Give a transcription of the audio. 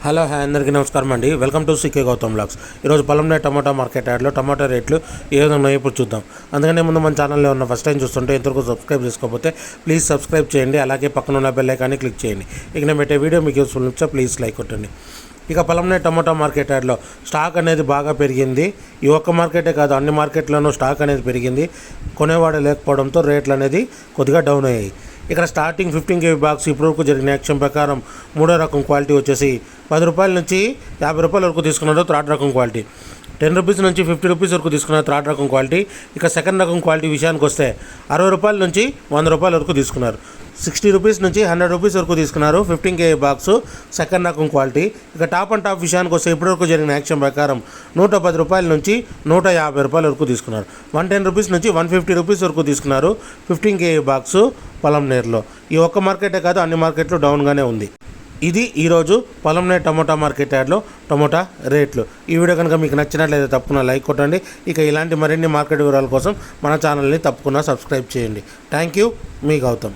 Hello అందరికీ నమస్కారం అండి. Welcome to CK Gautam blogs. ఈరోజు పొలంనే టమాటా మార్కెట్ యార్డ్లో టమాటా రేట్లు ఏ విధంగా ఉన్నాయో ఇప్పుడు చూద్దాం. అందుకనే ముందు మన ఛానల్లో ఉన్న ఫస్ట్ టైం చూస్తుంటే ఇంతవరకు సబ్స్క్రైబ్ చేసుకోకపోతే ప్లీజ్ సబ్స్క్రైబ్ చేయండి. అలాగే పక్కన ఉన్న బెల్ ఐకాన్ని క్లిక్ చేయండి. ఇక నేను పెట్టే వీడియో మీకు యూస్ఫుల్ నిచ్చా ప్లీజ్ లైక్ కొట్టండి. ఇక పొలంనే టమాటా మార్కెట్ యార్డ్లో స్టాక్ అనేది బాగా పెరిగింది. ఈ ఒక్క మార్కెటే కాదు, అన్ని మార్కెట్లోనూ స్టాక్ అనేది పెరిగింది. కొనేవాడు లేకపోవడంతో రేట్లు అనేది కొద్దిగా డౌన్ అయ్యాయి. ఇక్కడ స్టార్టింగ్ 15 kg బాక్స్ ఇప్పటివరకు జరిగిన యాక్షన్ ప్రకారం మూడో రకం క్వాలిటీ వచ్చేసి 10 రూపాయల నుంచి 50 రూపాయల వరకు తీసుకున్నారు థర్డ్ రకం క్వాలిటీ. 10 రూపీస్ నుంచి 50 రూపీస్ వరకు తీసుకున్నారు థర్డ్ రకం క్వాలిటీ. ఇక సెకండ్ రకం క్వాలిటీ విషయానికి వస్తే 60 రూపాయల నుంచి 100 రూపాయల వరకు తీసుకున్నారు. 60 రూపీస్ నుంచి 100 రూపీస్ వరకు తీసుకున్నారు 15 kg బాక్స్ సెకండ్ రకం క్వాలిటీ. ఇక టాప్ అండ్ టాప్ విషయానికి వస్తే ఇప్పటివరకు జరిగిన యాక్షన్ ప్రకారం 110 రూపాయల నుంచి 150 రూపాయల వరకు తీసుకున్నారు. 110 రూపీస్ నుంచి 150 రూపీస్ వరకు తీసుకున్నారు 15 kg బాక్స్ పొలంనేరులో. ఈ ఒక్క మార్కెటే కాదు, అన్ని మార్కెట్లు డౌన్గానే ఉంది. ఇది ఈరోజు పొలంనేరు టమోటా మార్కెట్ యార్డ్లో టమోటా రేట్లు. ఈ వీడియో కనుక మీకు నచ్చినట్లయితే తప్పకుండా లైక్ కొట్టండి. ఇక ఇలాంటి మరిన్ని మార్కెట్ వివరాల కోసం మన ఛానల్ని తప్పకుండా సబ్స్క్రైబ్ చేయండి. థ్యాంక్ యూ, మీ గౌతమ్.